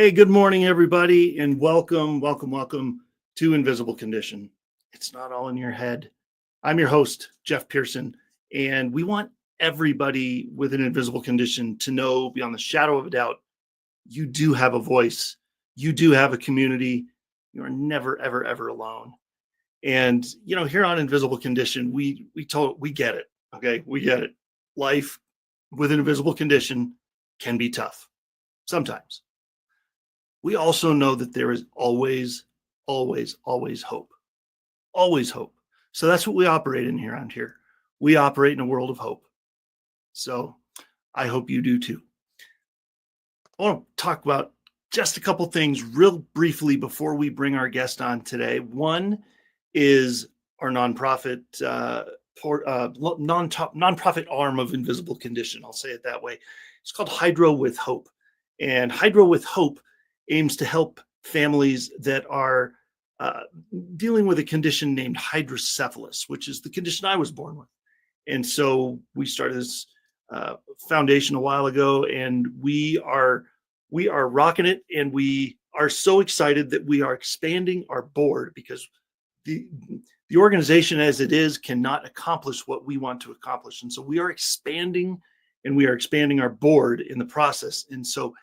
Hey, good morning, everybody, and welcome to Invisible Condition. It's not all in your head. I'm your host, Jeff Pearson, and we want everybody with an invisible condition to know beyond the shadow of a doubt, you do have a voice. You do have a community. You are never, ever, ever alone. And, here on Invisible Condition, we get it. Okay. We get it. Life with an invisible condition can be tough sometimes. We also know that there is always, always, always hope. Always hope. So that's what we operate in here around here. We operate in a world of hope. So I hope you do too. I want to talk about just a couple things real briefly before we bring our guest on today. One is our nonprofit nonprofit arm of Invisible Condition. I'll say it that way. It's called Hydro with Hope. And Hydro with Hope aims to help families that are dealing with a condition named hydrocephalus, which is the condition I was born with. And so we started this foundation a while ago, and we are rocking it, and we are so excited that we are expanding our board because the organization as it is cannot accomplish what we want to accomplish. And so we are expanding, and we are expanding our board in the process. And so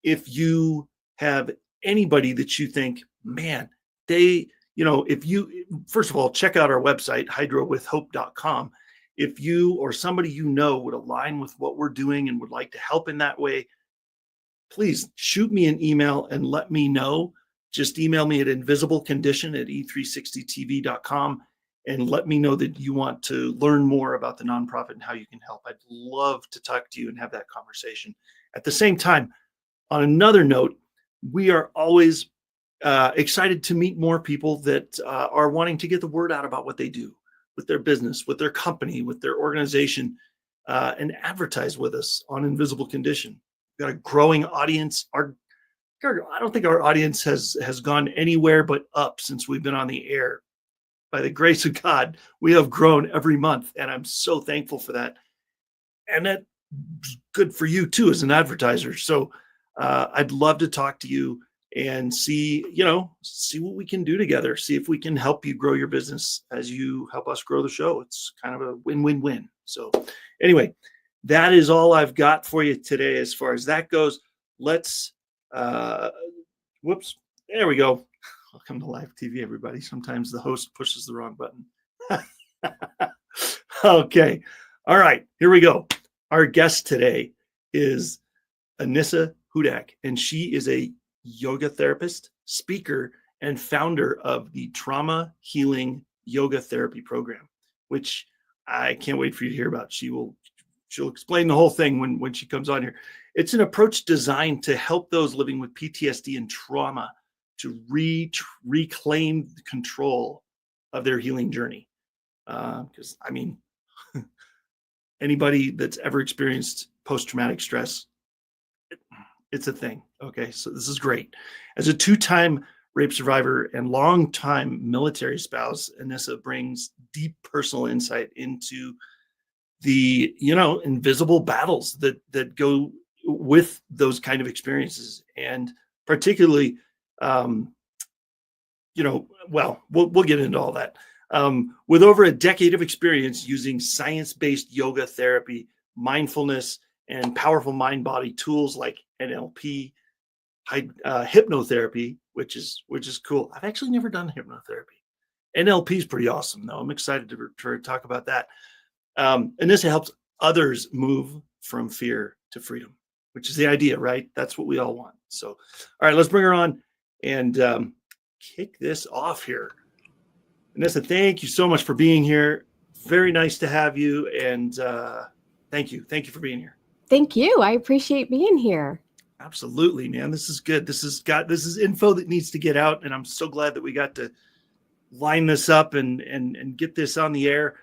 if you have anybody that you think, man, if you, first of all, check out our website, hydrowithhope.com. If you or somebody would align with what we're doing and would like to help in that way, please shoot me an email and let me know. Just email me at invisiblecondition@e360tv.com and let me know that you want to learn more about the nonprofit and how you can help. I'd love to talk to you and have that conversation. At the same time, on another note, we are always excited to meet more people that are wanting to get the word out about what they do with their business, with their company, with their organization, and advertise with us on Invisible Condition. We've got a growing audience. I don't think our audience has gone anywhere but up since we've been on the air. By the grace of God, we have grown every month, and I'm so thankful for that. And that's good for you too as an advertiser. So I'd love to talk to you and see what we can do together. See if we can help you grow your business as you help us grow the show. It's kind of a win-win-win. So anyway, that is all I've got for you today as far as that goes. Let's, there we go. Welcome to live TV, everybody. Sometimes the host pushes the wrong button. Okay. All right, here we go. Our guest today is Anissa Hudak, and she is a yoga therapist, speaker, and founder of the Trauma Healing Yoga Therapy Program, which I can't wait for you to hear about. She'll explain the whole thing when she comes on here. It's an approach designed to help those living with PTSD and trauma to reclaim the control of their healing journey. Because anybody that's ever experienced post-traumatic stress, it's a thing. Okay, so this is great. As a 2-time rape survivor and long-time military spouse, Anissa brings deep personal insight into the invisible battles that go with those kind of experiences, and particularly, we'll get into all that. With over a decade of experience using science-based yoga therapy, mindfulness, and powerful mind-body tools like NLP, hypnotherapy, which is cool. I've actually never done hypnotherapy. NLP is pretty awesome, though. I'm excited to talk about that. Anissa helps others move from fear to freedom, which is the idea, right? That's what we all want. So, all right, let's bring her on and kick this off here. Anissa, thank you so much for being here. Very nice to have you, and thank you for being here. Thank you. I appreciate being here. Absolutely, man. This is good. This is info that needs to get out, and I'm so glad that we got to line this up and get this on the air.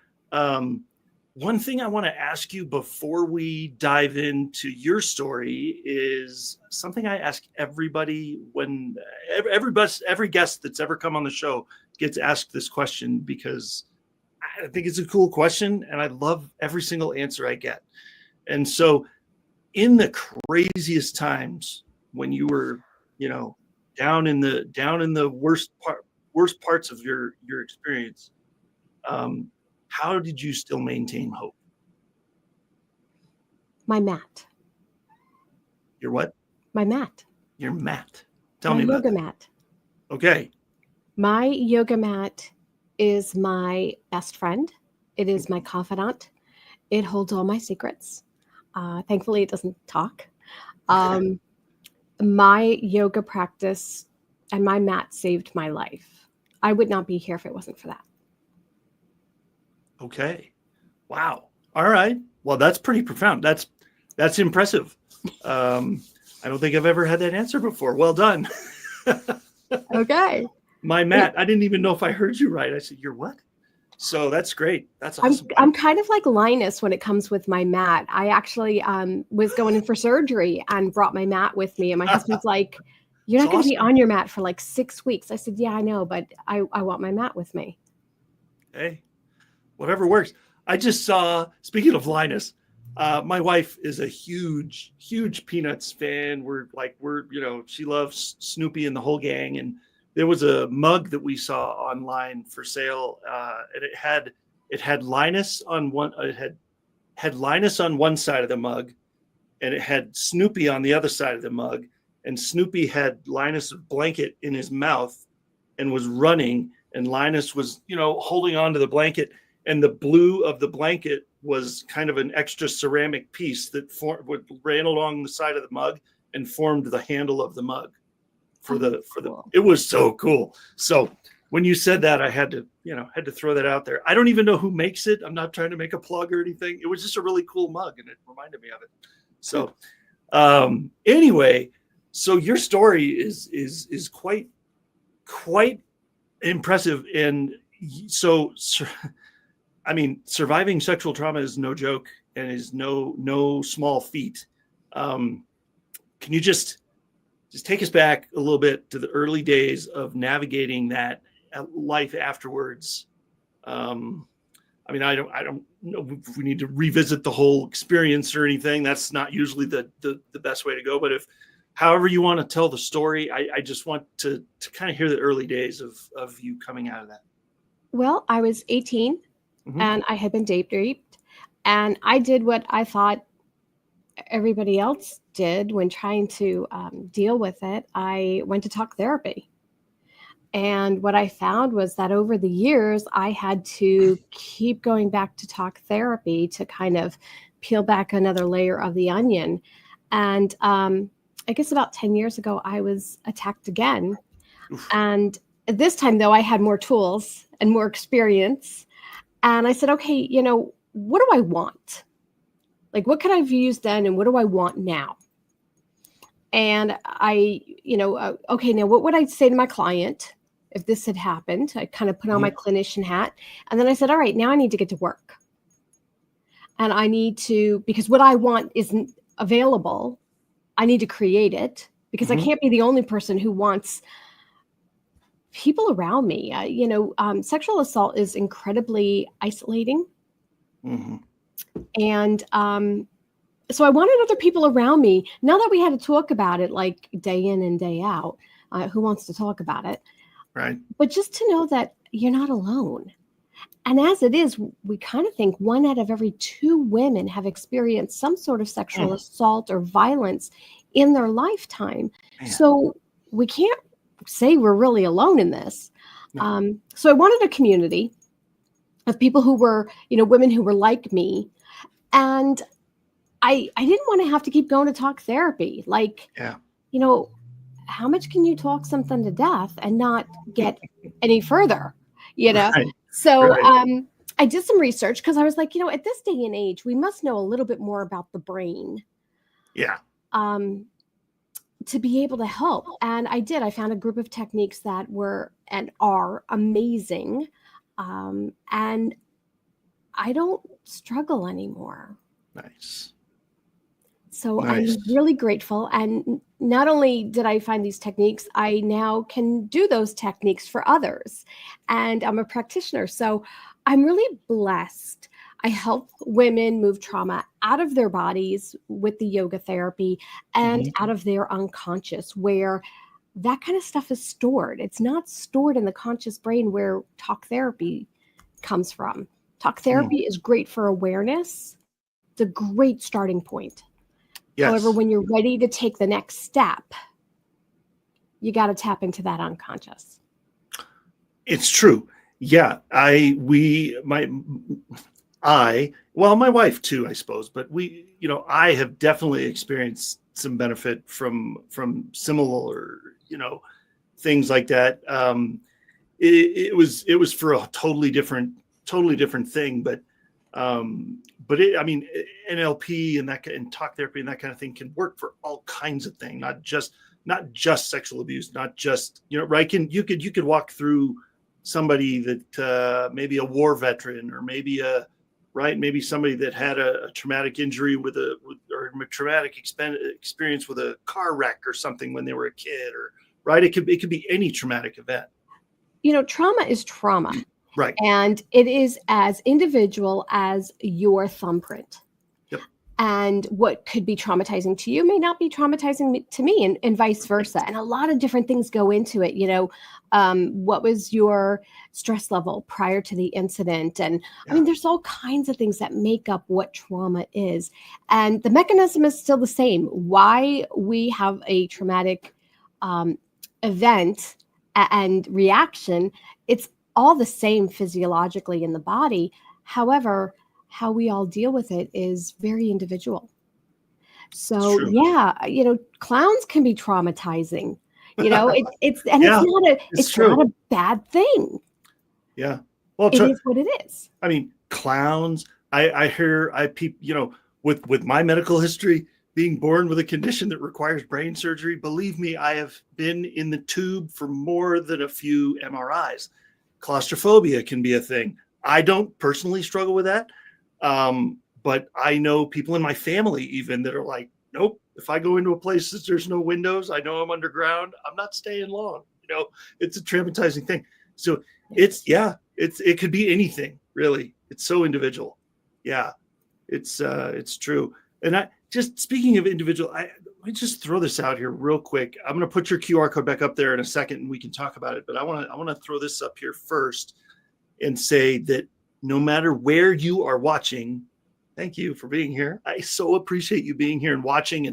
One thing I want to ask you before we dive into your story is something I ask everybody when every guest that's ever come on the show gets asked this question, because I think it's a cool question and I love every single answer I get. And so in the craziest times when you were down in the worst parts of your experience, how did you still maintain hope? My mat. Your what? My mat. Your mat. Tell My me about yoga that. mat. Okay. My yoga mat is my best friend. It is my confidant. It holds all my secrets. Thankfully, it doesn't talk. My yoga practice and my mat saved my life. I would not be here if it wasn't for that. Okay. Wow. All right. Well, that's pretty profound. That's impressive. I don't think I've ever had that answer before. Well done. Okay. My mat. I didn't even know if I heard you right. I said, "You're what?" So that's great. That's awesome. I'm kind of like Linus when it comes with my mat. I actually was going in for surgery and brought my mat with me. And my husband's like, "You're not going to be on your mat for like 6 weeks." I said, "Yeah, I know, but I want my mat with me." Hey, whatever works. I just saw, speaking of Linus, my wife is a huge Peanuts fan. She loves Snoopy and the whole gang. And there was a mug that we saw online for sale, and it had Linus on one. It had Linus on one side of the mug, and it had Snoopy on the other side of the mug. And Snoopy had Linus' blanket in his mouth and was running, and Linus was, holding on to the blanket. And the blue of the blanket was kind of an extra ceramic piece that ran along the side of the mug and formed the handle of the mug it was so cool. So when you said that, I had to throw that out there. I don't even know who makes it. I'm not trying to make a plug or anything. It was just a really cool mug, and it reminded me of it. So anyway, so your story is quite impressive. And so I mean, surviving sexual trauma is no joke and is no small feat. Can you just take us back a little bit to the early days of navigating that life afterwards? I mean, I don't know if we need to revisit the whole experience or anything. That's not usually the best way to go. But however you want to tell the story, I just want to kind of hear the early days of you coming out of that. Well, I was 18. Mm-hmm. And I had been date raped, and I did what I thought everybody else did when trying to deal with it. I went to talk therapy. And what I found was that over the years, I had to keep going back to talk therapy to kind of peel back another layer of the onion. And I guess about 10 years ago, I was attacked again. Oof. And this time, though, I had more tools and more experience. And I said, okay, what do I want? Like, what could I have used then, and what do I want now? And I, okay, now what would I say to my client if this had happened? I kind of put on my clinician hat. And then I said, all right, now I need to get to work. And I need to, because what I want isn't available, I need to create it, because I can't be the only person who wants people around me. Sexual assault is incredibly isolating. Mm-hmm. And so I wanted other people around me. Now that we had to talk about it like day in and day out, who wants to talk about it? Right. But just to know that you're not alone. And as it is, we kind of think 1 out of every 2 women have experienced some sort of sexual assault or violence in their lifetime. Man. So we can't say we're really alone in this. No. So I wanted a community of people who were, women who were like me. And I didn't want to have to keep going to talk therapy. Like, how much can you talk something to death and not get any further, Right. So right. I did some research because I was like, at this day and age, we must know a little bit more about the brain. Yeah. To be able to help. And I did. I found a group of techniques that were and are amazing. And I don't struggle anymore. Nice. So nice. I'm really grateful. And not only did I find these techniques, I now can do those techniques for others. And I'm a practitioner. So I'm really blessed. I help women move trauma out of their bodies with the yoga therapy and out of their unconscious, where that kind of stuff is stored. It's not stored in the conscious brain where talk therapy comes from. Talk therapy is great for awareness. It's a great starting point. Yes. However, when you're ready to take the next step, you got to tap into that unconscious. It's true. Yeah. My wife too, I suppose, but I have definitely experienced some benefit from similar, things like that. It was for a totally different thing, but NLP and talk therapy and that kind of thing can work for all kinds of things, not just sexual abuse, not just, right. You could walk through somebody that maybe a war veteran, or maybe maybe somebody that had a traumatic injury or a traumatic experience with a car wreck or something when they were a kid, or right. It could be any traumatic event. Trauma is trauma. Right. And it is as individual as your thumbprint. Yep. And what could be traumatizing to you may not be traumatizing to me, and vice versa. And a lot of different things go into it. What was your stress level prior to the incident? And there's all kinds of things that make up what trauma is. And the mechanism is still the same. Why we have a traumatic event and reaction, it's all the same physiologically in the body. However, how we all deal with it is very individual. So clowns can be traumatizing. It's not a bad thing. Yeah. Well, it is what it is. Clowns. With my medical history, being born with a condition that requires brain surgery, believe me, I have been in the tube for more than a few MRIs. Claustrophobia can be a thing. I don't personally struggle with that. But I know people in my family even that are like, nope, if I go into a place that there's no windows, I know I'm underground, I'm not staying long. It's a traumatizing thing. So it could be anything, really. It's so individual. Yeah, it's true. And speaking of individual, let me just throw this out here real quick. I'm going to put your QR code back up there in a second and we can talk about it. But I want to throw this up here first and say that no matter where you are watching, thank you for being here. I so appreciate you being here and watching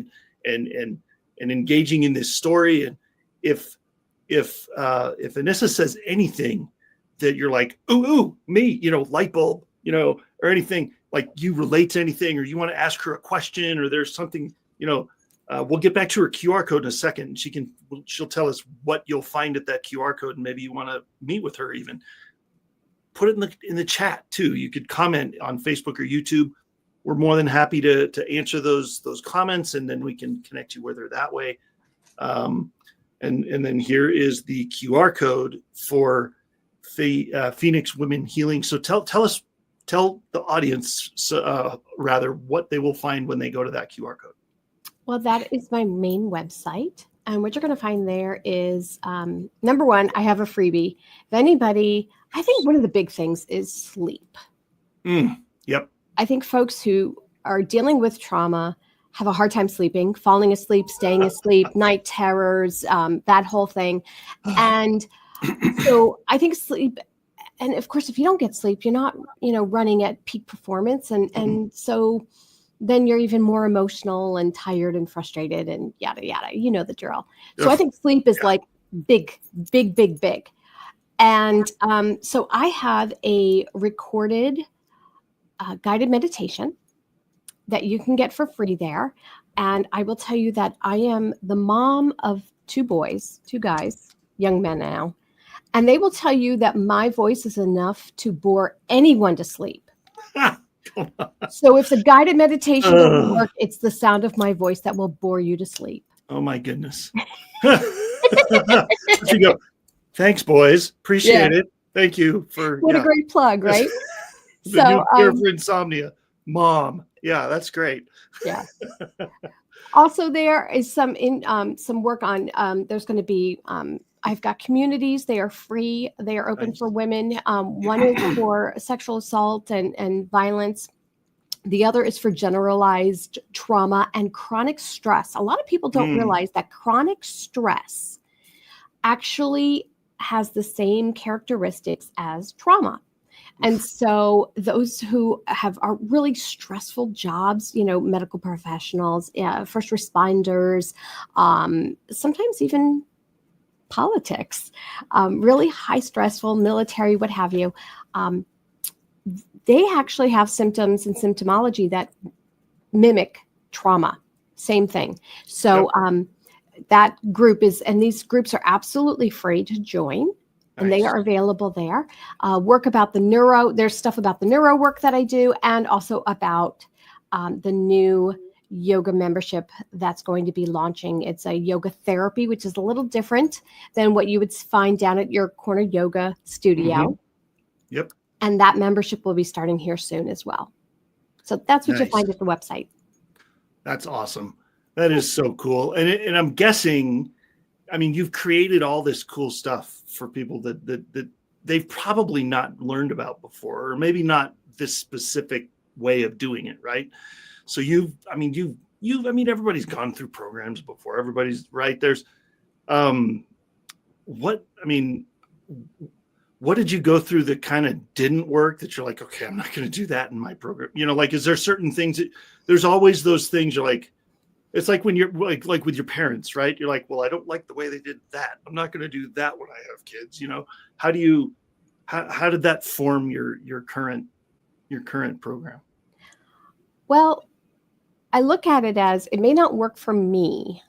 and engaging in this story. And if Anissa says anything that you're like, ooh, me, light bulb, or anything, like you relate to anything, or you want to ask her a question, or there's something, we'll get back to her QR code in a second. She'll tell us what you'll find at that QR code, and maybe you want to meet with her even. Put it in the chat too. You could comment on Facebook or YouTube. We're more than happy to answer those comments, and then we can connect you with her that way. And then here is the QR code for Phoenix Women Healing. So tell the audience rather what they will find when they go to that QR code. Well, that is my main website. And what you're going to find there is, number one, I have a freebie. If anybody, I think one of the big things is sleep. Yep. I think folks who are dealing with trauma have a hard time sleeping, falling asleep, staying asleep, night terrors, that whole thing. And so I think sleep, and of course, if you don't get sleep, you're not, running at peak performance. And so then you're even more emotional and tired and frustrated and yada, yada, the drill. So I think sleep is like big. And so I have a recorded guided meditation that you can get for free there. And I will tell you that I am the mom of two guys, young men now. And they will tell you that my voice is enough to bore anyone to sleep. So if the guided meditation doesn't work, it's the sound of my voice that will bore you to sleep. Oh my goodness. You go, thanks, boys. Appreciate it. Thank you for what a great plug, right? The new cure for insomnia, mom. Yeah, that's great. Yeah. Also, there is some work on. There's going to be. I've got communities. They are free. They are open for women. One is for sexual assault and violence. The other is for generalized trauma and chronic stress. A lot of people don't realize that chronic stress actually has the same characteristics as trauma. And so those who are really stressful jobs, medical professionals, first responders, sometimes even politics, really high stressful military, what have you, they actually have symptoms and symptomology that mimic trauma. Same thing. So that group and these groups are absolutely free to join. And they are available there. There's stuff about the neuro work that I do, and also about the new yoga membership that's going to be launching. It's a yoga therapy, which is a little different than what you would find down at your corner yoga studio. Yep. And that membership will be starting here soon as well. So that's what you'll find at the website. That's awesome. That is so cool. And I'm guessing, I mean, you've created all this cool stuff for people that they've probably not learned about before, or maybe not this specific way of doing it, right? So everybody's gone through programs before. Everybody's right. There's, what did you go through that kind of didn't work that you're like, okay, I'm not going to do that in my program? Is there certain things there's always those things you're like, it's like when you're like with your parents, right? You're like, well, I don't like the way they did that. I'm not going to do that when I have kids. How did that form your current program? Well, I look at it as it may not work for me,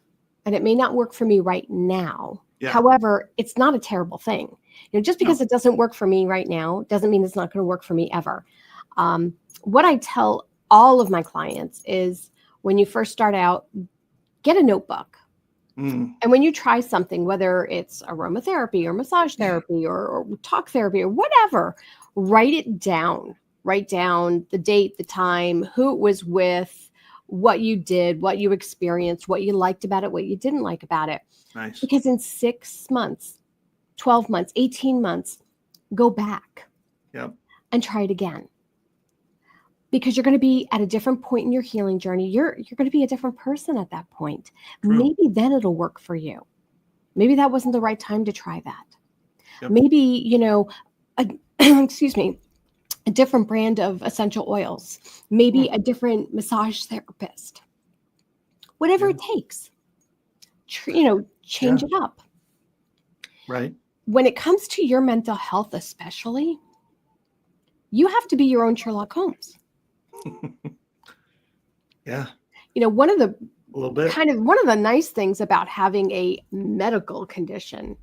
and it may not work for me right now. Yeah. However, it's not a terrible thing. Just because it doesn't work for me right now doesn't mean it's not going to work for me ever. What I tell all of my clients is, when you first start out, get a notebook. And when you try something, whether it's aromatherapy or massage therapy or talk therapy or whatever, write it down. Write down the date, the time, who it was with, what you did, what you experienced, what you liked about it, what you didn't like about it. Nice. Because in 6 months, 12 months, 18 months, go back and try it again. Because you're going to be at a different point in your healing journey. You're going to be a different person at that point. True. Maybe then it'll work for you. Maybe that wasn't the right time to try that. Yep. Maybe, a different brand of essential oils. Maybe a different massage therapist. Whatever it takes. Change it up. Right. When it comes to your mental health especially, you have to be your own Sherlock Holmes. Yeah. One of the a little bit. One of the nice things about having a medical condition,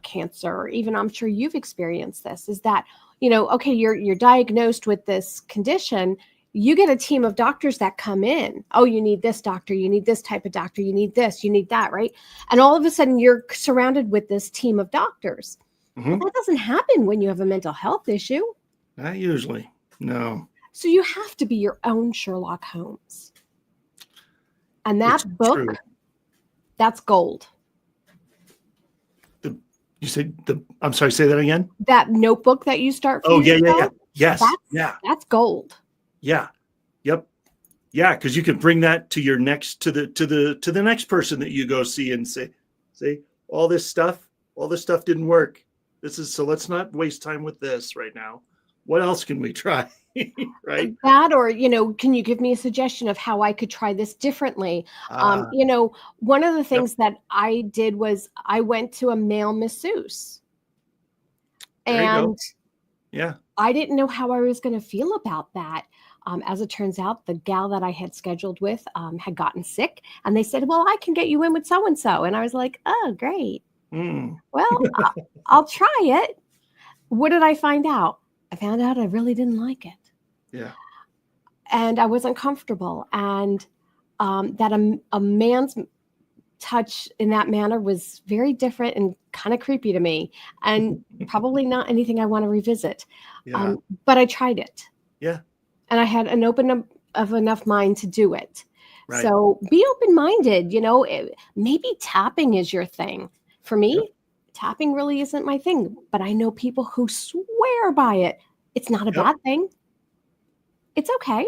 cancer, or even I'm sure you've experienced this, is that, okay, you're diagnosed with this condition. You get a team of doctors that come in. Oh, you need this doctor. You need this type of doctor. You need this. You need that, right? And all of a sudden, you're surrounded with this team of doctors. Well, that doesn't happen when you have a mental health issue. Not usually. No. So you have to be your own Sherlock Holmes. And that book, that's gold. I'm sorry, say that again? That notebook that you start for yourself, Yes. That's gold. Yeah. Yep. Yeah, because you can bring that to your next to the next person that you go see and say, all this stuff didn't work. So let's not waste time with this right now. What else can we try? Right. That, or, can you give me a suggestion of how I could try this differently? One of the things that I did was I went to a male masseuse. And I didn't know how I was going to feel about that. As it turns out, the gal that I had scheduled with had gotten sick, and they said, well, I can get you in with so-and-so. And I was like, oh, great. Well, I'll try it. What did I find out? I found out I really didn't like it. Yeah. And I wasn't comfortable. And that a man's touch in that manner was very different and kind of creepy to me, and probably not anything I want to revisit. Yeah. But I tried it. Yeah. And I had an open of enough mind to do it. Right. So be open-minded. Maybe tapping is your thing. For me, tapping really isn't my thing, but I know people who swear by it. It's not a bad thing. It's okay.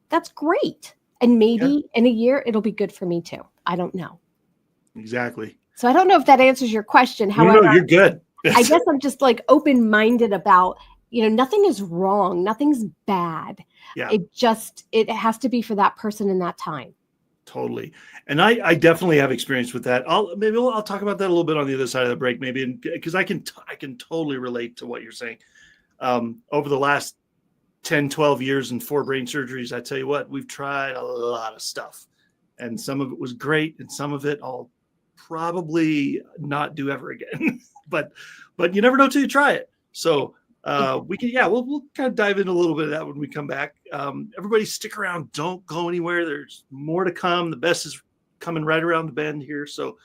That's great. And maybe in a year, it'll be good for me too. I don't know. Exactly. So I don't know if that answers your question. No, you're good. I guess I'm just like open-minded about, nothing is wrong. Nothing's bad. Yeah. It has to be for that person in that time. Totally. And I definitely have experience with that. I'll talk about that a little bit on the other side of the break, maybe, because I can totally relate to what you're saying. Over the last 10, 12 years and 4 brain surgeries, I tell you what, we've tried a lot of stuff, and some of it was great, and some of it I'll probably not do ever again. but you never know till you try it. So we'll kind of dive into a little bit of that when we come back. Everybody stick around. Don't go anywhere. There's more to come. The best is coming right around the bend here. So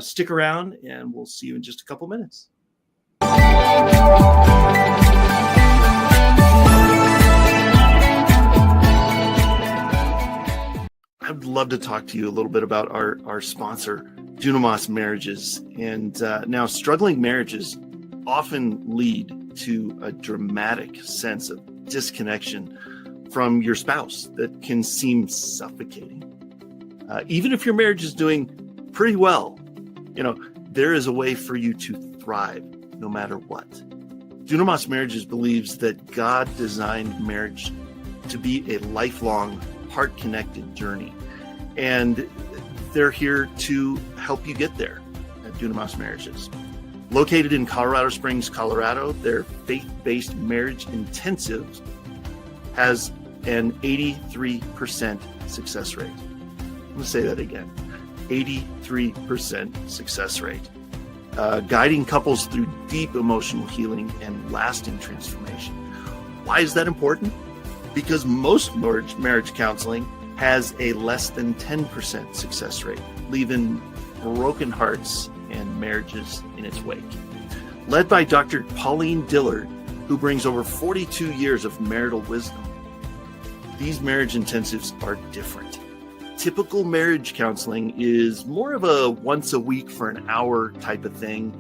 stick around, and we'll see you in just a couple minutes. I'd love to talk to you a little bit about our sponsor, Dunamis Marriages. And now, struggling marriages often lead to a dramatic sense of disconnection from your spouse that can seem suffocating. Even if your marriage is doing pretty well, there is a way for you to thrive no matter what. Dunamis Marriages believes that God designed marriage to be a lifelong, heart-connected journey. And they're here to help you get there at Dunamis Marriages. Located in Colorado Springs, Colorado, their faith-based marriage intensive has an 83% success rate. I'm going to say that again, 83% success rate. Guiding couples through deep emotional healing and lasting transformation. Why is that important? Because most marriage counseling has a less than 10% success rate, leaving broken hearts and marriages in its wake. Led by Dr. Pauline Dillard, who brings over 42 years of marital wisdom, these marriage intensives are different. Typical marriage counseling is more of a once a week for an hour type of thing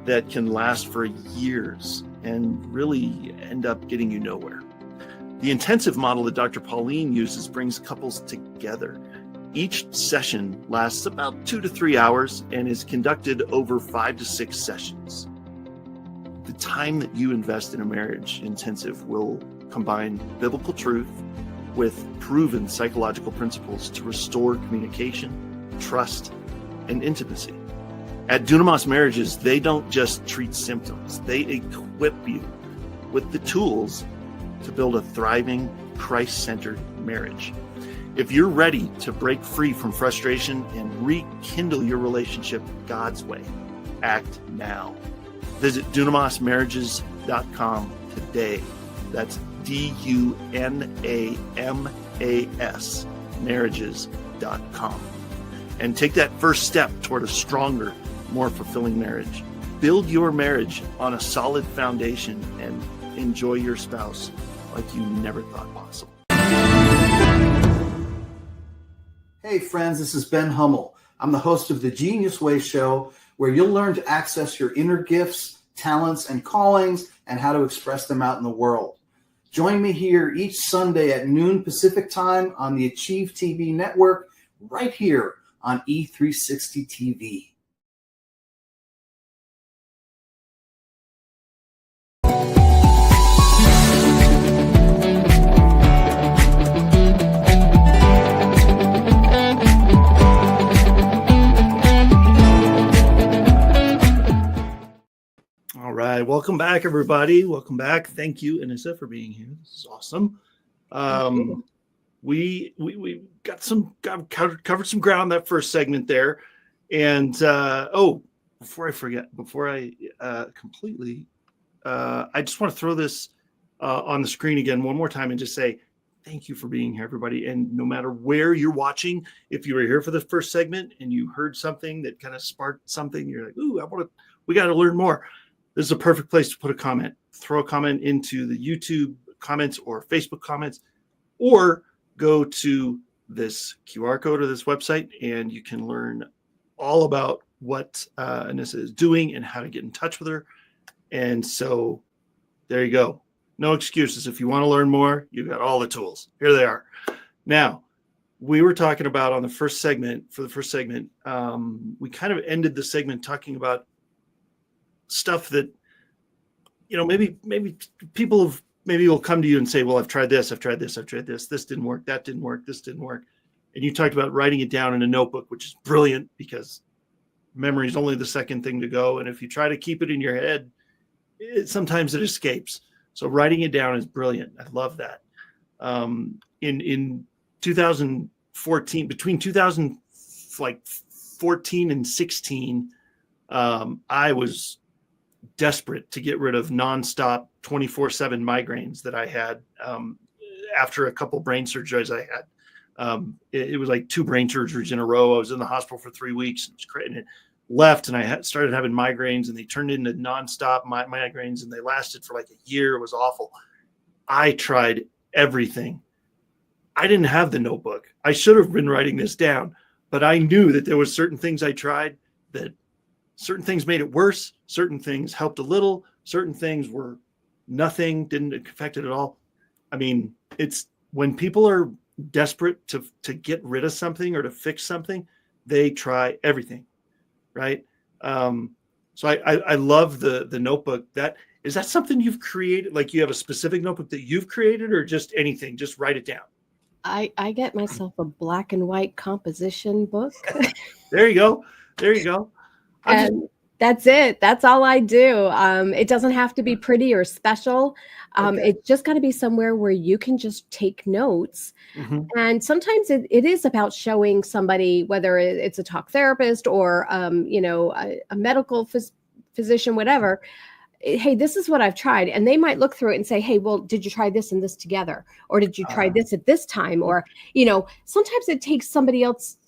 that can last for years and really end up getting you nowhere. The intensive model that Dr. Pauline uses brings couples together. Each session lasts about 2 to 3 hours and is conducted over 5 to 6 sessions. The time that you invest in a marriage intensive will combine biblical truth with proven psychological principles to restore communication, trust, and intimacy. At Dunamis Marriages, they don't just treat symptoms, they equip you with the tools to build a thriving, Christ-centered marriage. If you're ready to break free from frustration and rekindle your relationship God's way, act now. Visit DunamisMarriages.com today. That's DUNAMAS marriages.com. And take that first step toward a stronger, more fulfilling marriage. Build your marriage on a solid foundation and enjoy your spouse like you never thought possible. Hey friends, this is Ben Hummel. I'm the host of the Genius Way Show, where you'll learn to access your inner gifts, talents, and callings and how to express them out in the world. Join me here each Sunday at noon Pacific time on the Achieve TV network, right here on E360 TV. All right. Welcome back, everybody. Welcome back. Thank you, Anissa, for being here. This is awesome. We covered some ground that first segment there. And before I forget, completely, I just want to throw this on the screen again one more time and just say thank you for being here, everybody. And no matter where you're watching, if you were here for the first segment and you heard something that kind of sparked something, you're like, ooh, we got to learn more. This is a perfect place to put a comment. Throw a comment into the YouTube comments or Facebook comments, or go to this QR code or this website, and you can learn all about what Anissa is doing and how to get in touch with her. And so there you go. No excuses. If you want to learn more, you've got all the tools. Here they are. Now, we were talking about on the first segment, we kind of ended the segment talking about stuff that, maybe people have, maybe will come to you and say, well, I've tried this, this didn't work, that didn't work, this didn't work. And you talked about writing it down in a notebook, which is brilliant because memory is only the second thing to go. And if you try to keep it in your head, sometimes it escapes. So writing it down is brilliant. I love that. In 2014, between 2014 and 16, I was desperate to get rid of nonstop 24/7 migraines that I had after a couple brain surgeries I had. It was like 2 brain surgeries in a row. I was in the hospital for 3 weeks. It was crazy. And it left, and I started having migraines, and they turned into nonstop migraines, and they lasted for like a year. It was awful. I tried everything. I didn't have the notebook. I should have been writing this down, but I knew that there was certain things I tried that certain things made it worse. Certain things helped a little. Certain things were nothing, didn't affect it at all. I mean, it's when people are desperate to get rid of something or to fix something, they try everything, right? So I love the notebook. Is that something you've created? Like you have a specific notebook that you've created, or just anything? Just write it down. I get myself a black and white composition book. There you go. And that's it. That's all I do. It doesn't have to be pretty or special. Okay. It's just got to be somewhere where you can just take notes. Mm-hmm. And sometimes it is about showing somebody, whether it's a talk therapist or, a medical physician, whatever. Hey, this is what I've tried. And they might look through it and say, hey, well, did you try this and this together? Or did you try this at this time? Or, sometimes it takes somebody else,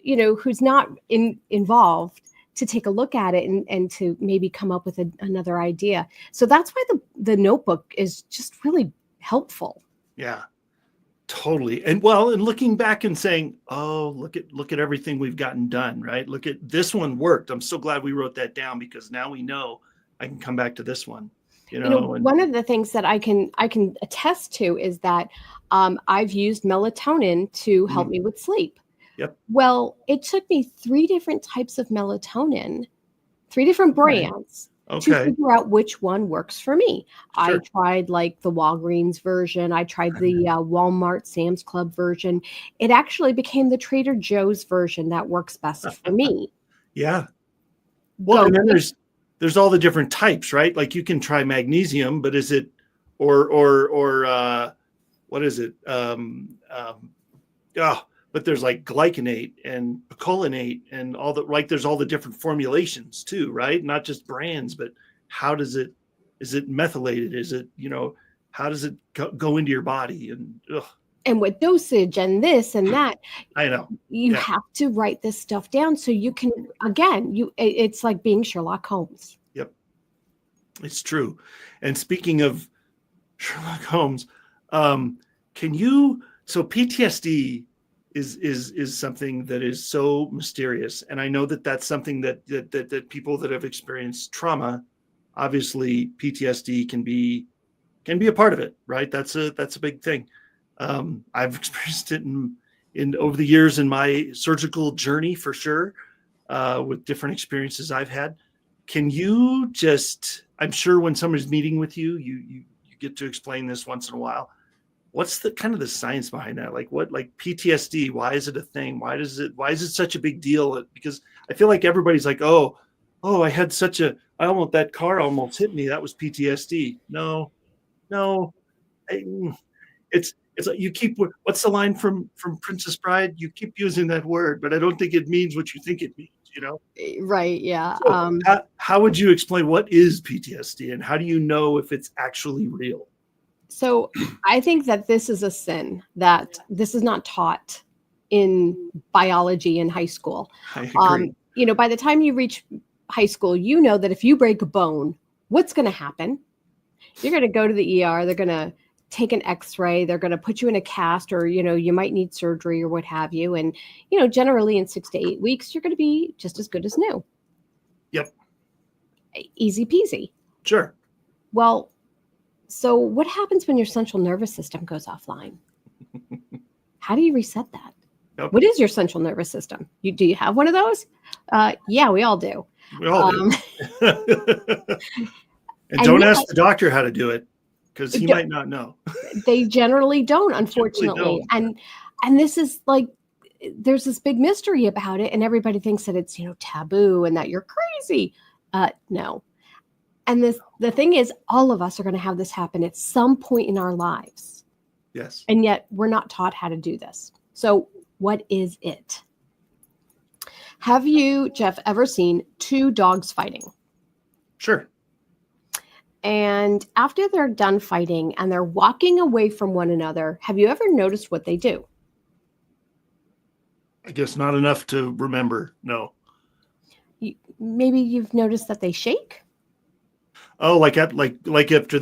who's not involved to take a look at it and to maybe come up with another idea. So that's why the notebook is just really helpful. Yeah, totally. And looking back and saying, oh, look at everything we've gotten done, right? Look at this one worked. I'm so glad we wrote that down because now we know I can come back to this one. One of the things that I can attest to is that I've used melatonin to help me with sleep. Yep. Well, it took me 3 different types of melatonin, 3 different brands to figure out which one works for me. Sure. I tried like the Walgreens version. I tried the Walmart Sam's Club version. It actually became the Trader Joe's version that works best for me. Yeah. Well, and then there's all the different types, right? Like you can try magnesium, but is it or what is it? But there's like glycinate and picolinate and all there's all the different formulations too, right? Not just brands, but is it methylated? Is it, how does it go into your body? And what dosage and this and that. I know. You have to write this stuff down so you can, it's like being Sherlock Holmes. Yep. It's true. And speaking of Sherlock Holmes, so PTSD is something that is so mysterious. And I know that that's something that people that have experienced trauma, obviously PTSD can be a part of it, right? That's a big thing. I've experienced it in over the years in my surgical journey for sure, with different experiences I've had. Can you I'm sure when somebody's meeting with you, you get to explain this once in a while. What's the kind of the science behind that? Like PTSD, why is it a thing? Why is it such a big deal? Because I feel like everybody's like, oh, that car almost hit me. That was PTSD. No, it's like you keep, what's the line from Princess Bride? You keep using that word, but I don't think it means what you think it means, Right. Yeah. So, how would you explain what is PTSD and how do you know if it's actually real? So I think that this is a sin, that this is not taught in biology in high school. I agree. By the time you reach high school, you know that if you break a bone, what's going to happen? You're going to go to the ER. They're going to take an x-ray. They're going to put you in a cast, or, you might need surgery or what have you. And, generally in 6 to 8 weeks, you're going to be just as good as new. Yep. Easy peasy. Sure. Well, so what happens when your central nervous system goes offline? how do you reset that? Yep. What is your central nervous system? Do you have one of those? Yeah, we all do. We all do. And and don't yet, ask the doctor how to do it, because he might not know. they generally don't, They generally unfortunately. don't. And this is like, there's this big mystery about it, and everybody thinks that it's, taboo and that you're crazy. No. And the thing is, all of us are going to have this happen at some point in our lives. Yes. And yet we're not taught how to do this. So what is it? Have you, Jeff, ever seen two dogs fighting? Sure. And after they're done fighting and they're walking away from one another, have you ever noticed what they do? I guess not enough to remember. No. Maybe you've noticed that they shake. Oh, like after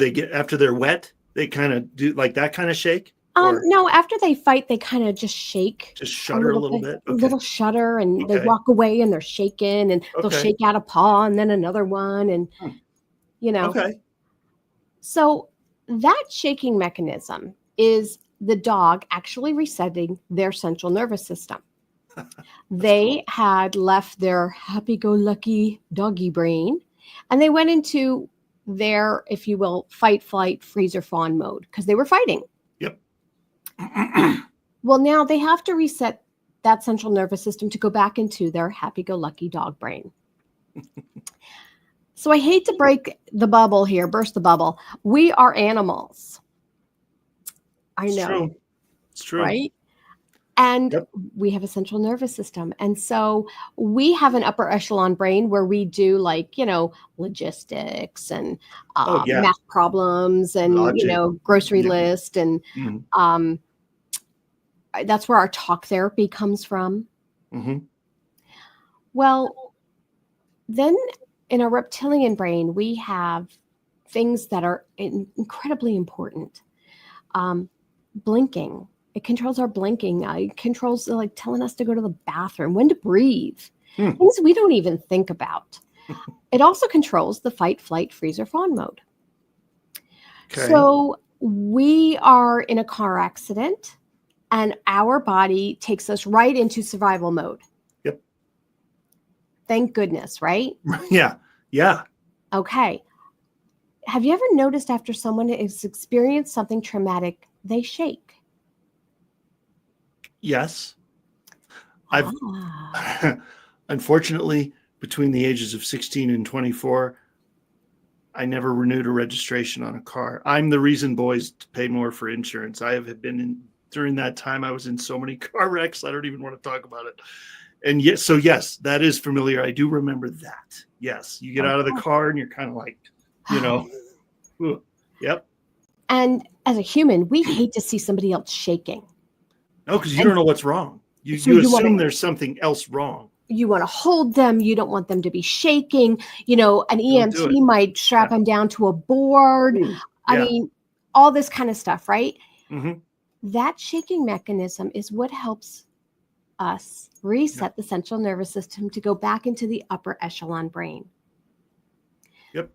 they're wet, they kind of do like that kind of shake. No, after they fight, they kind of just shake. Just shudder a little bit. A little shudder, and they Okay. walk away and they're shaking, and they'll shake out a paw and then another one, and Okay. So that shaking mechanism is the dog actually resetting their central nervous system. They had left their happy-go-lucky doggy brain, and they went into their, if you will, fight, flight, freeze, or fawn mode because they were fighting. Yep. Well, now they have to reset that central nervous system to go back into their happy-go-lucky dog brain. So I hate to burst the bubble. We are animals. I know. It's true. Right? And we have a central nervous system. And so we have an upper echelon brain where we do logistics and math problems and, logic. grocery list. And that's where our talk therapy comes from. Mm-hmm. Well, then in our reptilian brain, we have things that are incredibly important. Blinking. It controls our blinking. It controls telling us to go to the bathroom, when to breathe, things we don't even think about. It also controls the fight, flight, freeze, or fawn mode. Okay. So we are in a car accident and our body takes us right into survival mode. Yep. Thank goodness, right? Yeah. Yeah. Okay. Have you ever noticed after someone has experienced something traumatic, they shake? Yes. I've unfortunately, between the ages of 16 and 24, I never renewed a registration on a car. I'm the reason boys pay more for insurance. I have been during that time, I was in so many car wrecks. I don't even want to talk about it. And yes, that is familiar. I do remember that. Yes. You get out of the car and you're kind of like, yep. And as a human, we hate to see somebody else shaking. No, because you don't know what's wrong. You assume there's something else wrong. You want to hold them. You don't want them to be shaking. An EMT might strap them down to a board. I mean, all this kind of stuff, right? Mm-hmm. That shaking mechanism is what helps us reset the central nervous system to go back into the upper echelon brain. Yep.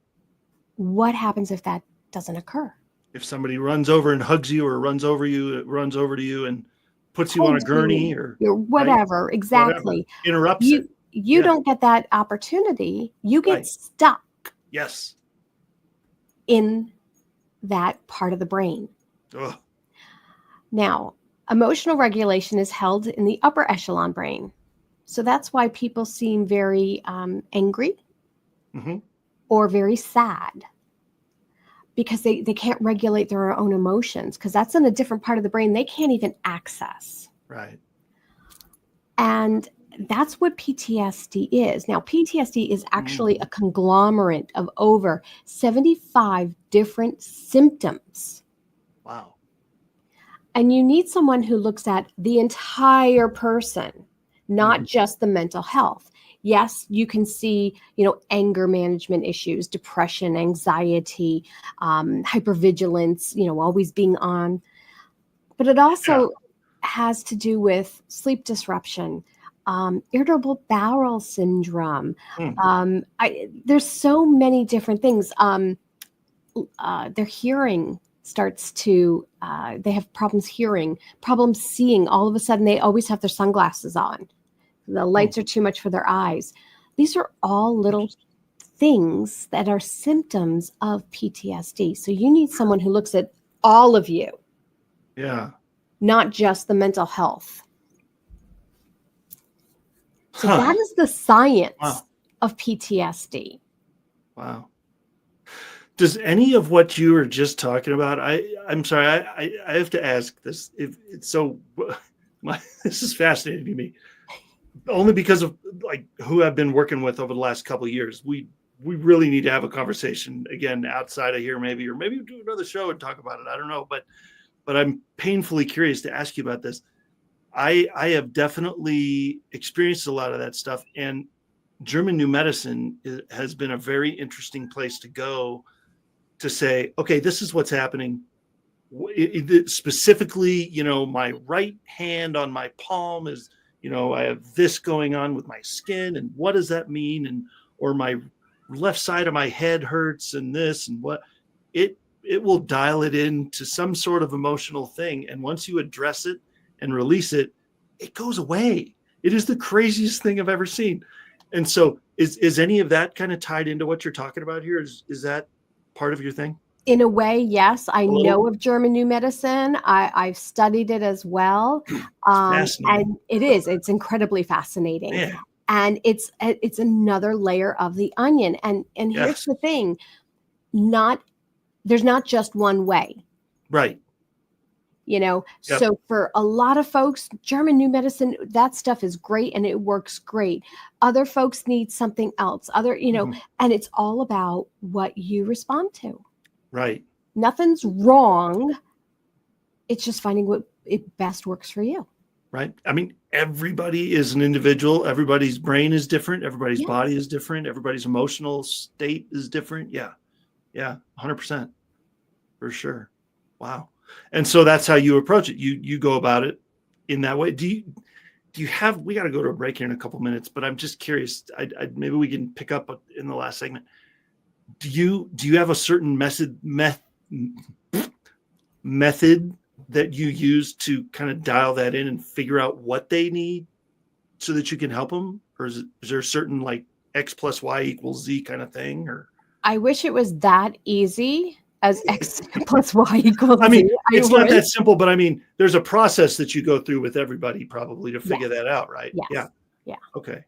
What happens if that doesn't occur? If somebody runs over and hugs you or runs over to you and puts you on a gurney or whatever, right? Exactly. Whatever. Interrupts it. You don't get that opportunity. You get stuck. Yes. In that part of the brain. Ugh. Now, emotional regulation is held in the upper echelon brain. So that's why people seem very angry or very sad. Because they can't regulate their own emotions, because that's in a different part of the brain they can't even access. Right. And that's what PTSD is. Now, PTSD is actually a conglomerate of over 75 different symptoms. Wow. And you need someone who looks at the entire person, not just the mental health. Yes, you can see, anger management issues, depression, anxiety, hypervigilance, always being on. But it also has to do with sleep disruption, irritable bowel syndrome. There's so many different things. Their hearing starts to, they have problems hearing, problems seeing. All of a sudden, they always have their sunglasses on. The lights are too much for their eyes. These are all little things that are symptoms of PTSD. So you need someone who looks at all of you. Yeah. Not just the mental health. So that is the science of PTSD. Wow. Does any of what you were just talking about, I'm sorry, I have to ask this. If it's so, this is fascinating to me, only because of like who I've been working with over the last couple of years. We really need to have a conversation again outside of here, maybe, or maybe do another show and talk about it. I don't know, but I'm painfully curious to ask you about this. I have definitely experienced a lot of that stuff, and German New Medicine has been a very interesting place to go to say, okay, this is what's happening. Specifically, my right hand on my palm is, I have this going on with my skin, and what does that mean? Or my left side of my head hurts, and this, and what it will dial it into some sort of emotional thing. And once you address it and release it, it goes away. It is the craziest thing I've ever seen. And so is any of that kind of tied into what you're talking about here? Is that part of your thing? In a way, yes. I know of German New Medicine. I've studied it as well. And it's incredibly fascinating. Man. And it's another layer of the onion. And here's the thing, there's not just one way. Right. So for a lot of folks, German New Medicine, that stuff is great and it works great. Other folks need something else, and it's all about what you respond to. Right. Nothing's wrong. It's just finding what it best works for you. Right. I mean, everybody is an individual. Everybody's brain is different. Everybody's body is different. Everybody's emotional state is different. Yeah. Yeah. 100%. For sure. Wow. And so that's how you approach it. You go about it in that way. Do you have, we got to go to a break here in a couple minutes, but I'm just curious. Maybe we can pick up in the last segment. Do you have a certain method that you use to kind of dial that in and figure out what they need so that you can help them? Or is there a certain like X plus Y equals Z kind of thing? Or I wish it was that easy. As X plus Y equals Z. I mean, it's not that simple, but I mean, there's a process that you go through with everybody probably to figure that out, right? Yes. Yeah. Okay.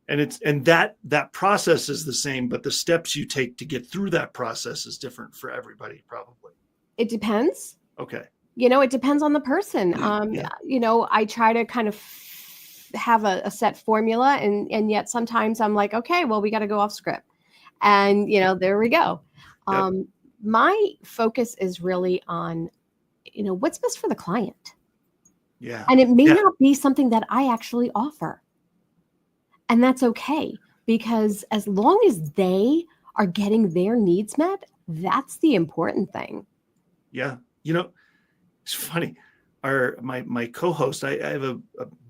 And that process is the same, but the steps you take to get through that process is different for everybody, probably. It depends. Okay. It depends on the person. I try to kind of have a set formula, and yet sometimes I'm like, okay, well, we got to go off script, and there we go. Yep. My focus is really on, what's best for the client. Yeah. And it may not be something that I actually offer. And that's okay, because as long as they are getting their needs met, that's the important thing. Yeah. It's funny. My co-host, I have a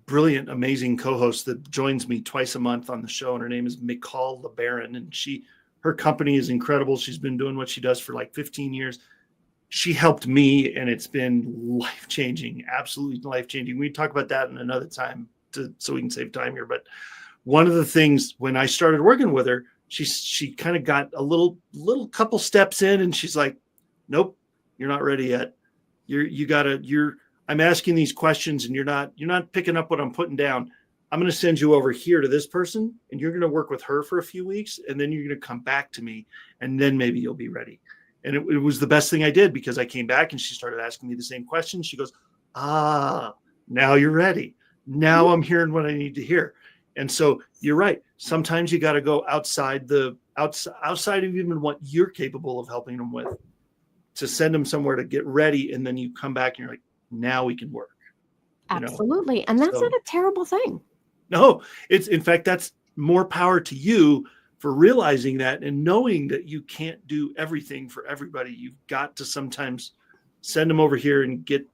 brilliant, amazing co-host that joins me twice a month on the show. And her name is McCall LeBaron. And her company is incredible. She's been doing what she does for like 15 years. She helped me, and it's been life-changing, absolutely life-changing. We can talk about that in another time so we can save time here. But one of the things when I started working with her, she kind of got a little couple steps in, and she's like, nope, you're not ready yet. I'm asking these questions and you're not picking up what I'm putting down. I'm going to send you over here to this person, and you're going to work with her for a few weeks, and then you're going to come back to me, and then maybe you'll be ready. And it was the best thing I did, because I came back and she started asking me the same questions. She goes, now you're ready. Now I'm hearing what I need to hear. And so you're right. Sometimes you got to go outside of even what you're capable of helping them with, to send them somewhere to get ready. And then you come back and you're like, now we can work. Absolutely. And that's not a terrible thing. No, in fact, that's more power to you for realizing that and knowing that you can't do everything for everybody. You've got to sometimes send them over here and get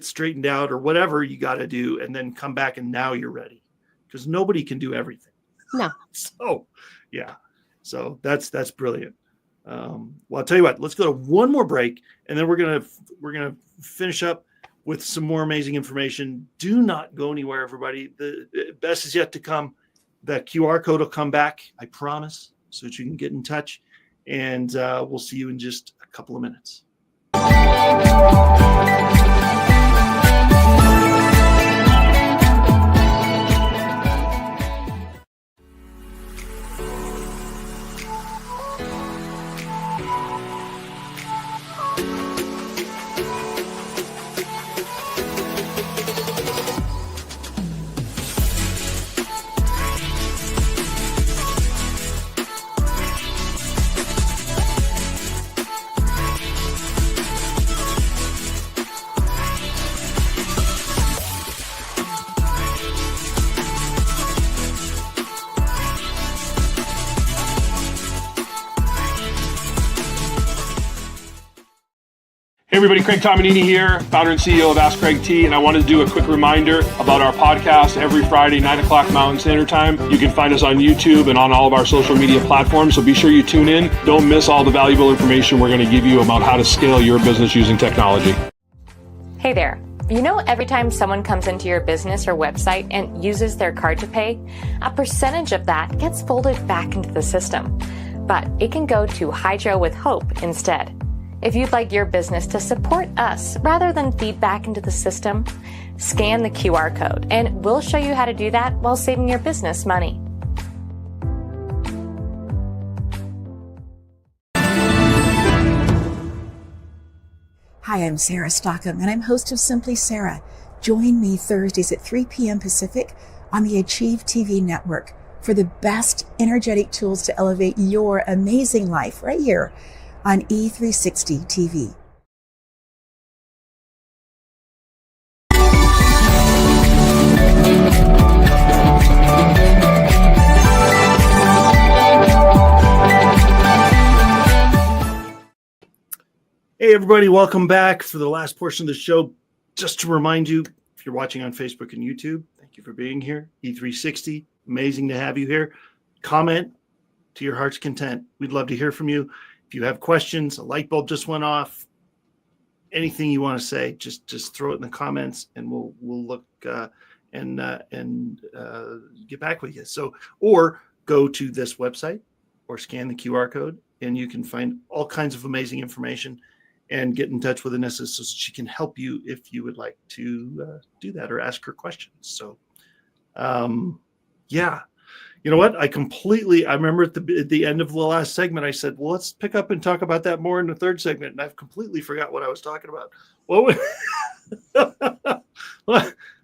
straightened out or whatever you got to do, and then come back and now you're ready, because nobody can do everything. No. So, yeah. So that's brilliant. Well, I'll tell you what. Let's go to one more break, and then we're gonna finish up with some more amazing information. Do not go anywhere, everybody. The best is yet to come. The QR code will come back, I promise, so that you can get in touch. And we'll see you in just a couple of minutes. Hey everybody, Craig Tomanini here, founder and CEO of Ask Craig T, and I wanted to do a quick reminder about our podcast every Friday, 9 o'clock Mountain Standard Time. You can find us on YouTube and on all of our social media platforms, so be sure you tune in. Don't miss all the valuable information we're going to give you about how to scale your business using technology. Hey there. You know, every time someone comes into your business or website and uses their card to pay, a percentage of that gets folded back into the system. But it can go to Hydro with Hope instead. If you'd like your business to support us rather than feed back into the system, scan the QR code and we'll show you how to do that while saving your business money. Hi, I'm Sarah Stockham, and I'm host of Simply Sarah. Join me Thursdays at 3 p.m. Pacific on the Achieve TV network for the best energetic tools to elevate your amazing life right here on E360 TV. Hey, everybody. Welcome back for the last portion of the show. Just to remind you, if you're watching on Facebook and YouTube, thank you for being here. E360, amazing to have you here. Comment to your heart's content. We'd love to hear from you. If you have questions, a light bulb just went off, anything you want to say, just throw it in the comments, and we'll look and get back with you. So, or go to this website or scan the QR code, and you can find all kinds of amazing information and get in touch with Anissa so she can help you if you would like to do that or ask her questions. So, yeah. You know what? I remember at the end of the last segment, I said, well, let's pick up and talk about that more in the third segment. And I've completely forgot what I was talking about. What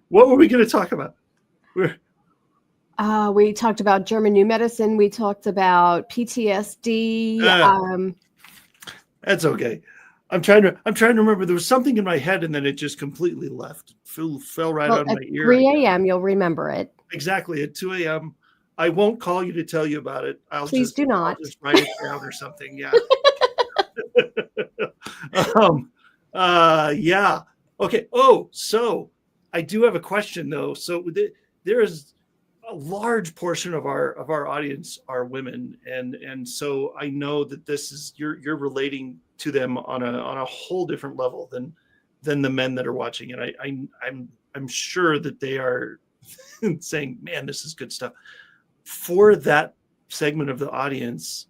were we going to talk about? We talked about German new medicine. We talked about PTSD. That's okay. I'm trying to remember. There was something in my head, and then it just completely left. Fell right out of my ear. 3 a.m. You'll remember it. Exactly. At 2 a.m. I won't call you to tell you about it. Please do not. I'll just write it down or something. Yeah. Yeah. Okay. Oh, so I do have a question though. So there is a large portion of our audience are women, and so I know that this is you're relating to them on a whole different level than the men that are watching. And I'm sure that they are saying, "Man, this is good stuff." For that segment of the audience,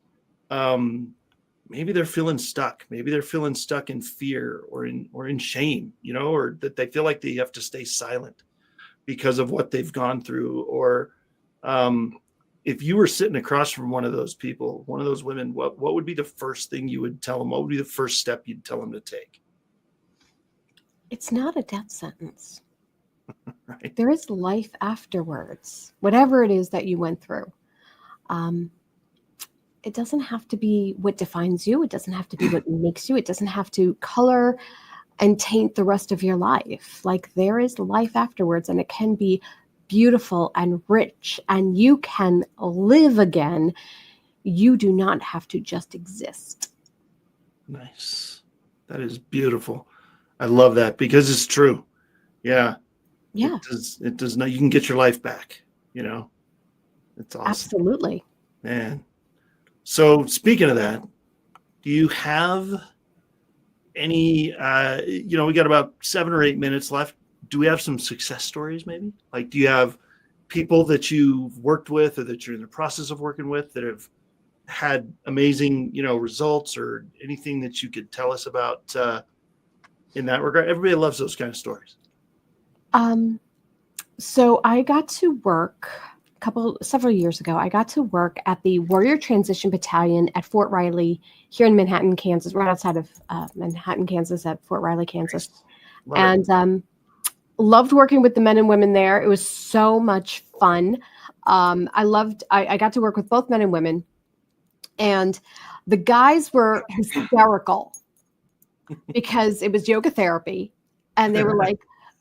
maybe they're feeling stuck. Maybe they're feeling stuck in fear or in shame, or that they feel like they have to stay silent because of what they've gone through. Or if you were sitting across from one of those people, one of those women, what would be the first thing you would tell them? What would be the first step you'd tell them to take? It's not a death sentence. Right. There is life afterwards, whatever it is that you went through. It doesn't have to be what defines you. It doesn't have to be what makes you. It doesn't have to color and taint the rest of your life. Like, there is life afterwards, and it can be beautiful and rich, and you can live again. You do not have to just exist. Nice. That is beautiful. I love that because it's true. Yeah. Yeah. It does not. You can get your life back. It's awesome. Absolutely. Man. So speaking of that, do you have any, we got about 7 or 8 minutes left. Do we have some success stories maybe? Like, do you have people that you've worked with or that you're in the process of working with that have had amazing, results, or anything that you could tell us about in that regard? Everybody loves those kind of stories. So I got to work several years ago. I got to work at the Warrior Transition Battalion at Fort Riley here in Manhattan, Kansas, right outside of Manhattan, Kansas, at Fort Riley, Kansas. And loved working with the men and women there. It was so much fun. I got to work with both men and women, and the guys were hysterical because it was yoga therapy, and they were like,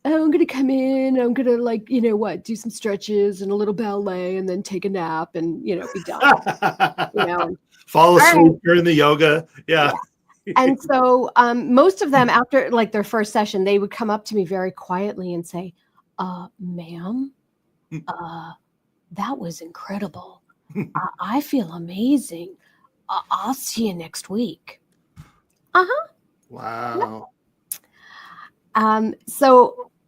oh, I'm going to come in, I'm going to do some stretches and a little ballet and then take a nap and, be done. Fall asleep during the yoga. Yeah. And so most of them, after their first session, they would come up to me very quietly and say, ma'am, that was incredible. I feel amazing. I'll see you next week. Uh-huh. Wow.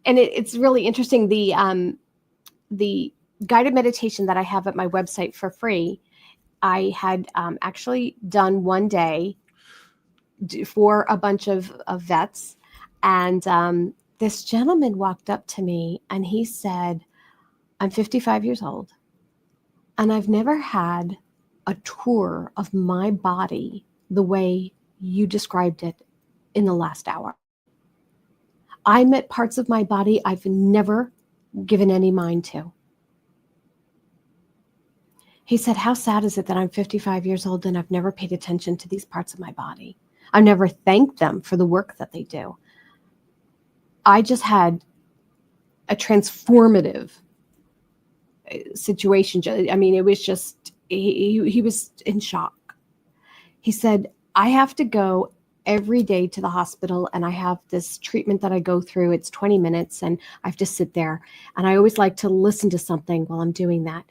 And it's really interesting. The guided meditation that I have at my website for free, I had actually done one day for a bunch of vets. And this gentleman walked up to me and he said, I'm 55 years old and I've never had a tour of my body the way you described it in the last hour. I met parts of my body I've never given any mind to. He said, how sad is it that I'm 55 years old and I've never paid attention to these parts of my body? I've never thanked them for the work that they do. I just had a transformative situation. I mean, it was just, he was in shock. He said, I have to go every day to the hospital and I have this treatment that I go through. It's 20 minutes and I have to sit there. And I always like to listen to something while I'm doing that.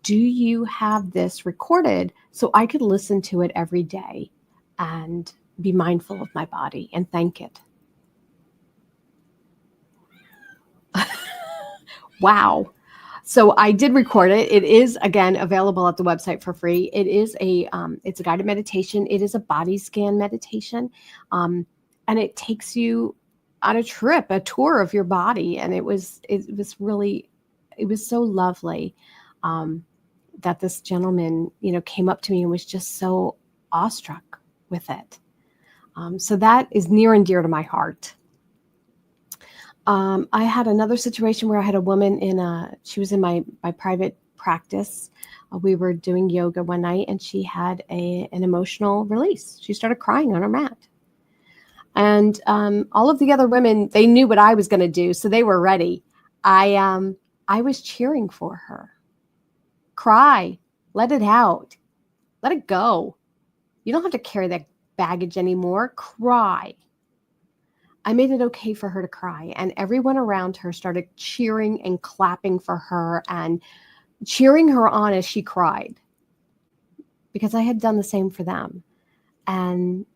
Do you have this recorded so I could listen to it every day and be mindful of my body and thank it? Wow. So I did record it. It is, again, available at the website for free. It is it's a guided meditation. It is a body scan meditation. And it takes you on a tour of your body. And it was so lovely that this gentleman, came up to me and was just so awestruck with it. So that is near and dear to my heart. I had another situation where I had a woman she was in my private practice. We were doing yoga one night and she had an emotional release. She started crying on her mat. And all of the other women, they knew what I was going to do, so they were ready. I was cheering for her. Cry, let it out, let it go. You don't have to carry that baggage anymore. Cry. I made it okay for her to cry, and everyone around her started cheering and clapping for her and cheering her on as she cried, because I had done the same for them. And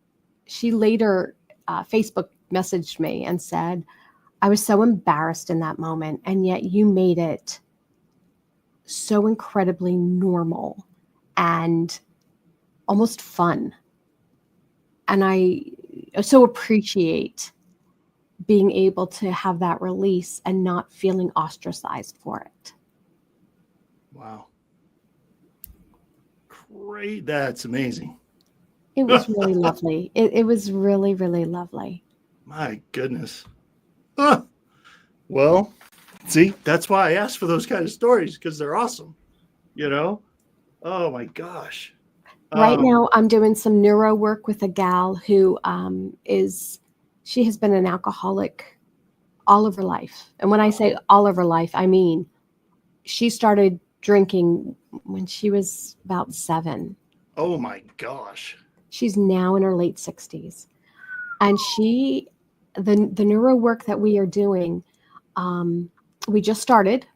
she later Facebook messaged me and said, I was so embarrassed in that moment, and yet you made it so incredibly normal and almost fun. And I so appreciate being able to have that release and not feeling ostracized for it. Wow. Great. That's amazing. It was really lovely. It was really, really lovely. My goodness. Well, see, that's why I asked for those kind of stories, because they're awesome. Oh my gosh. Right now I'm doing some neuro work with a gal who she has been an alcoholic all of her life. And when I say all of her life, I mean, she started drinking when she was about 7. Oh my gosh. She's now in her late 60s. And the neuro work that we are doing, we just started.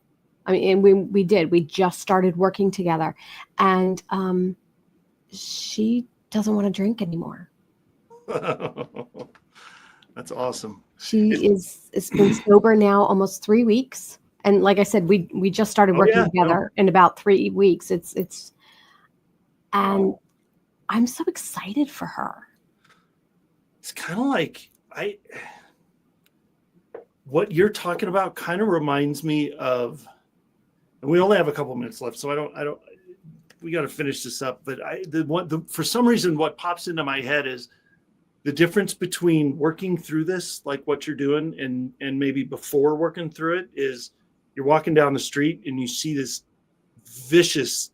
I mean, and we just started working together. And she doesn't want to drink anymore. That's awesome. It's been sober now almost 3 weeks. And like I said, we just started working together in about 3 weeks. And I'm so excited for her. It's kind of like what you're talking about kind of reminds me of, and we only have a couple minutes left, so I don't, we got to finish this up. But for some reason, what pops into my head is the difference between working through this, like what you're doing, and maybe before working through it is you're walking down the street and you see this vicious,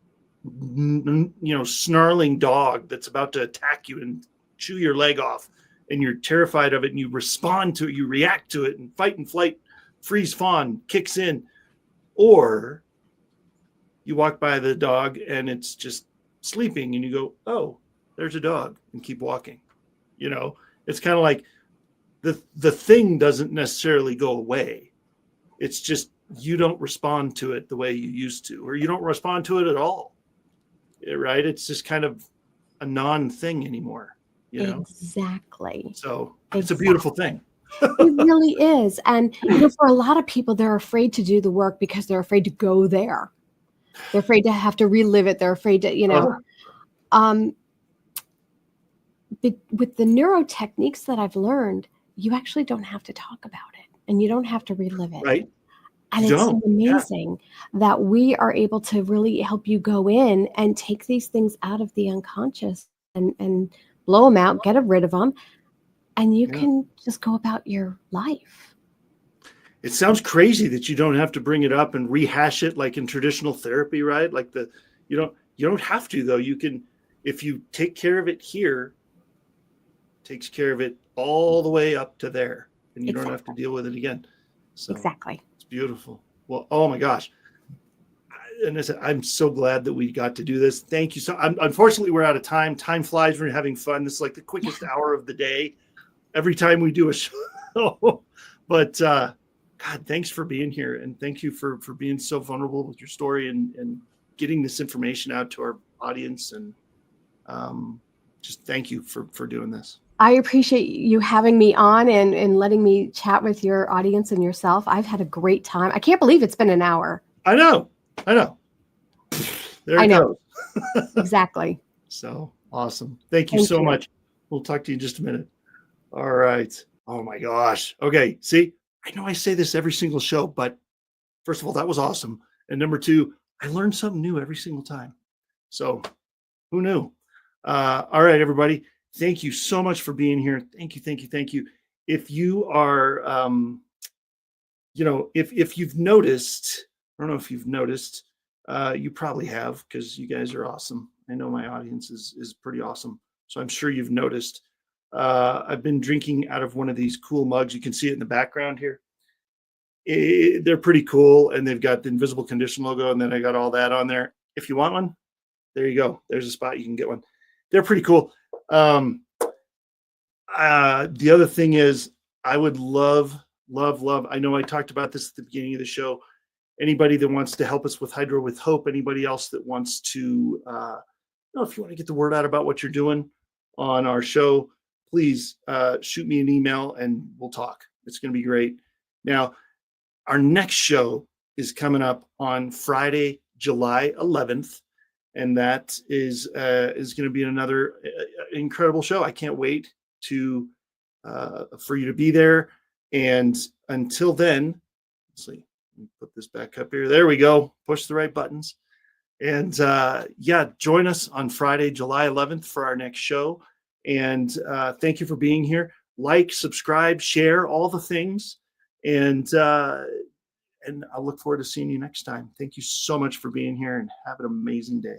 snarling dog that's about to attack you and chew your leg off, and you're terrified of it, and you respond to it, you react to it, and fight and flight, freeze, fawn kicks in. Or you walk by the dog and it's just sleeping and you go, oh, there's a dog, and keep walking. It's kind of like the thing doesn't necessarily go away. It's just you don't respond to it the way you used to, or you don't respond to it at all. Right? It's just kind of a non-thing anymore. Exactly. So it's a beautiful thing. It really is. And for a lot of people, they're afraid to do the work because they're afraid to go there. They're afraid to have to relive it. They're afraid to, but with the neuro techniques that I've learned, you actually don't have to talk about it, and you don't have to relive it. Right. And it's so amazing that we are able to really help you go in and take these things out of the unconscious and blow them out, get rid of them, and you can just go about your life. It sounds crazy that you don't have to bring it up and rehash it like in traditional therapy, right? Like you don't have to, though. You can, if you take care of it here, takes care of it all the way up to there, and you don't have to deal with it again. So exactly. It's beautiful. Well, oh my gosh. Anissa, I'm so glad that we got to do this. Thank you. So unfortunately, we're out of time. Time flies when you're having fun. This is like the quickest hour of the day every time we do a show. But God, thanks for being here. And thank you for being so vulnerable with your story and getting this information out to our audience. And just thank you for doing this. I appreciate you having me on and letting me chat with your audience and yourself. I've had a great time. I can't believe it's been an hour. I know. There it goes. Exactly. So awesome. Thank you so much. We'll talk to you in just a minute. All right. Oh my gosh. Okay. See, I know I say this every single show, but first of all, that was awesome. And number two, I learned something new every single time. So who knew? All right, everybody. Thank you so much for being here. Thank you. If you are, if you've noticed, I don't know if you've noticed, you probably have, because you guys are awesome. I know my audience is pretty awesome. So I'm sure you've noticed. I've been drinking out of one of these cool mugs. You can see it in the background here. They're pretty cool, and they've got the Invisible Condition logo, and then I got all that on there. If you want one, there you go. There's a spot you can get one. They're pretty cool. The other thing is, I would love. I know I talked about this at the beginning of the show. Anybody that wants to help us with Hydro with Hope, anybody else that wants to, if you want to get the word out about what you're doing on our show, please shoot me an email and we'll talk. It's going to be great. Now, our next show is coming up on Friday, July 11th. And that is going to be another incredible show. I can't wait for you to be there. And until then, let's see, let me put this back up here. There we go. Push the right buttons. And join us on Friday, July 11th for our next show. And thank you for being here. Like, subscribe, share, all the things. And I'll look forward to seeing you next time. Thank you so much for being here, and have an amazing day.